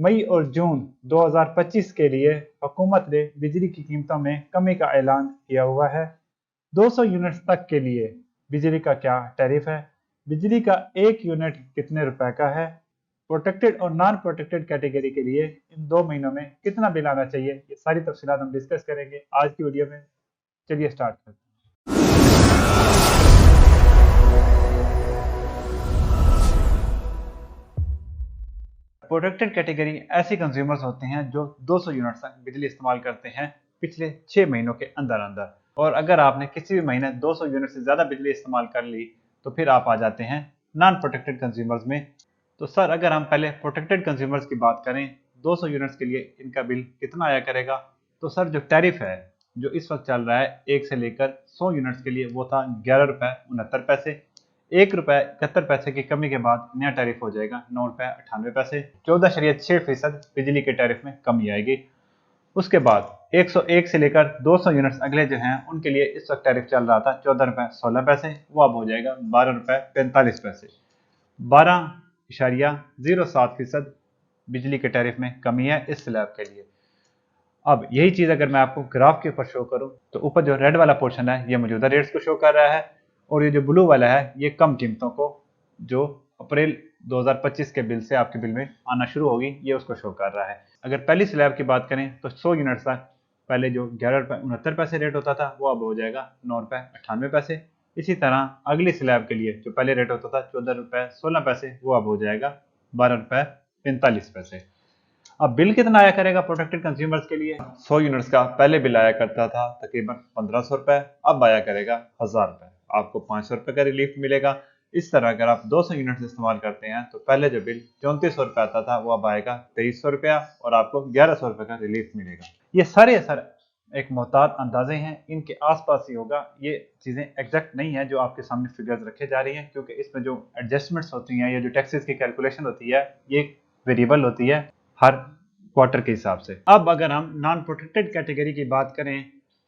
मई और जून 2025 के लिए हुकूमत ने बिजली की कीमतों में कमी का ऐलान किया हुआ है। 200 यूनिट्स तक के लिए बिजली का क्या टैरिफ है, बिजली का एक यूनिट कितने रुपए का है, प्रोटेक्टेड और नॉन प्रोटेक्टेड कैटेगरी के लिए इन 2 महीनों में कितना बिल आना चाहिए, ये सारी तफसीलात हम डिस्कस करेंगे आज की वीडियो में। चलिए स्टार्ट करते हैं। प्रोटेक्टेड कैटेगरी ऐसे कंज्यूमर्स होते हैं जो 200 यूनिट तक बिजली इस्तेमाल करते हैं पिछले 6 महीनों के अंदर अंदर, और अगर आपने किसी भी महीने 200 यूनिट से ज़्यादा बिजली इस्तेमाल कर ली तो फिर आप आ जाते हैं नॉन प्रोटेक्टेड कंज्यूमर्स में। तो सर, अगर हम पहले प्रोटेक्टेड कंज्यूमर्स की बात करें, 200 यूनिट्स के लिए इनका बिल कितना आया करेगा, तो सर जो टैरिफ है जो इस वक्त चल रहा है 1 से लेकर 100 यूनिट्स के लिए, वो था 11 रुपये 69 पैसे। 1 रुपये 71 पैसे की कमी के बाद नया टैरिफ हो जाएगा 9 रुपये 98 पैसे। 14.6% बिजली के टैरिफ में कमी आएगी। उसके बाद 101 से लेकर 200 यूनिट्स अगले जो हैं उनके लिए इस वक्त टैरिफ चल रहा था 14 रुपये 16 पैसे, वो अब हो जाएगा 12 रुपये 45 पैसे। 12.07% बिजली के टैरिफ में कमी है इस स्लैब के लिए। अब यही चीज़ अगर मैं आपको ग्राफ के ऊपर शो करूं तो ऊपर जो रेड वाला पोर्शन है ये मौजूदा रेट्स को शो कर रहा है, और ये जो ब्लू वाला है ये कम कीमतों को, जो अप्रैल 2025 के बिल से आपके बिल में आना शुरू होगी, ये उसको शो कर रहा है। अगर पहली स्लैब की बात करें तो 100 यूनिट्स तक पहले जो 11 रुपये 69 पैसे रेट होता था वो अब हो जाएगा 9 रुपये 98 पैसे। इसी तरह अगली स्लैब के लिए जो पहले रेट होता था 14 रुपये 16 पैसे, वो अब हो जाएगा 12 रुपये 45 पैसे। अब बिल कितना आया करेगा प्रोटेक्टेड कंज्यूमर्स के लिए? 100 यूनिट्स का पहले बिल आया करता था तकरीबन 1500 रुपए, अब आया करेगा 1000 रुपए। आपको 500 रुपए का रिलीफ मिलेगा। इस तरह अगर आप 200 यूनिट्स इस्तेमाल करते हैं तो पहले जो बिल 3400 रुपए आता था वो अब आएगा 2300 रुपया, और आपको 1100 रुपए का रिलीफ मिलेगा। ये सारे सर एक मोहतात अंदाजे हैं, इनके आसपास ही होगा, ये चीज़ें एग्जैक्ट नहीं है जो आपके सामने फिगर्स रखे जा रही हैं, क्योंकि इसमें जो एडजस्टमेंट्स होती हैं या जो टैक्सेस की कैलकुलेशन होती है ये वेरिएबल होती है हर क्वार्टर के हिसाब से। अब अगर हम नॉन प्रोटेक्टेड कैटेगरी की बात करें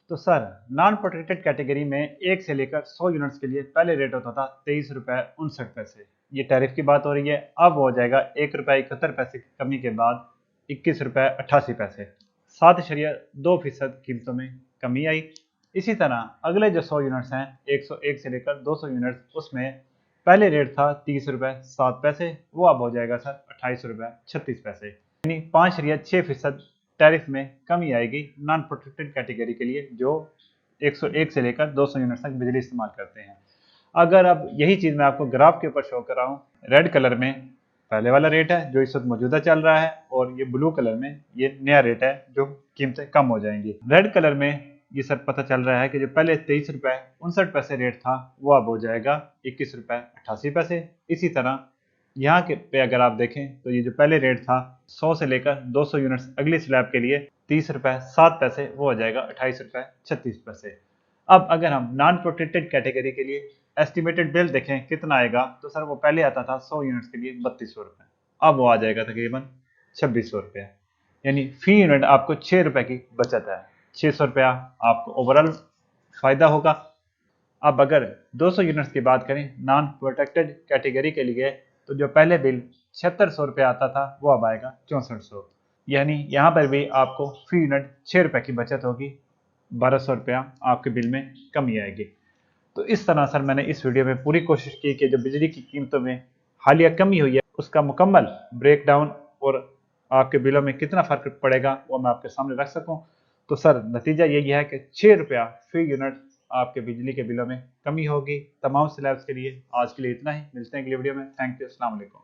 तो सर नॉन प्रोटेक्टेड कैटेगरी में 1 से लेकर 100 यूनिट्स के लिए पहले रेट होता था 23 रुपये 59 पैसे, ये टैरिफ की बात हो रही है। अब हो जाएगा 1 रुपये 71 पैसे की कमी के बाद 21 रुपये 88 पैसे, 7.2% कीमतों में कमी आई। इसी तरह अगले जो 100 यूनिट्स हैं 101 से लेकर 200 यूनिट्स, उसमें पहले रेट था 30 रुपये 7 पैसे, वो अब हो जाएगा सर 28 रुपये 36 पैसे, यानी 5.6% टैरिफ में कमी आएगी नॉन प्रोटेक्टेड कैटेगरी के लिए जो 101 से लेकर 200 यूनिट तक बिजली इस्तेमाल करते हैं। अगर अब यही चीज़ मैं आपको ग्राफ के ऊपर शो कर रहा हूँ, रेड कलर में पहले वाला रेट है जो इस वक्त मौजूदा चल रहा है, और ये ब्लू कलर में ये नया रेट है जो कीमतें कम हो जाएंगी। रेड कलर में ये सर पता चल रहा है कि जो पहले 23 रुपये 59 पैसे रेट था वो अब हो जाएगा 21 रुपये 88 पैसे। इसी तरह यहाँ के पे अगर आप देखें तो ये जो पहले रेट था 100 से लेकर 200 यूनिट्स अगली स्लैब के लिए 30 रुपये 7 पैसे, वो हो जाएगा 28 रुपये 36 पैसे। अब अगर हम नॉन प्रोटेक्टेड कैटेगरी के लिए एस्टिमेटेड बिल देखें कितना आएगा, तो सर वो पहले आता था 100 यूनिट्स के लिए 3200 रुपये, अब वो आ जाएगा तकरीबन 2600 रुपये, यानी फी यूनिट आपको 6 रुपये की बचत है। 600 रुपया आपको ओवरऑल फ़ायदा होगा। अब अगर 200 यूनिट्स की बात करें नॉन प्रोटेक्टेड कैटेगरी के लिए, तो जो पहले बिल 7600 रुपये आता था वो अब आएगा 6400, यानी यहाँ पर भी आपको फी यूनिट 6 रुपये की बचत होगी, 1200 रुपया आपके बिल में कमी आएगी। तो इस तरह सर मैंने इस वीडियो में पूरी कोशिश की कि जो बिजली की कीमतों में हालिया कमी हुई है उसका मुकम्मल ब्रेक डाउन और आपके बिलों में कितना फ़र्क पड़ेगा वो मैं आपके सामने रख सकूं। तो सर नतीजा यही है कि 6 रुपया फी यूनिट आपके बिजली के बिलों में कमी होगी तमाम स्लैब्स के लिए। आज के लिए इतना ही, मिलते हैं अगली वीडियो में। थैंक यू, अस्सलाम वालेकुम।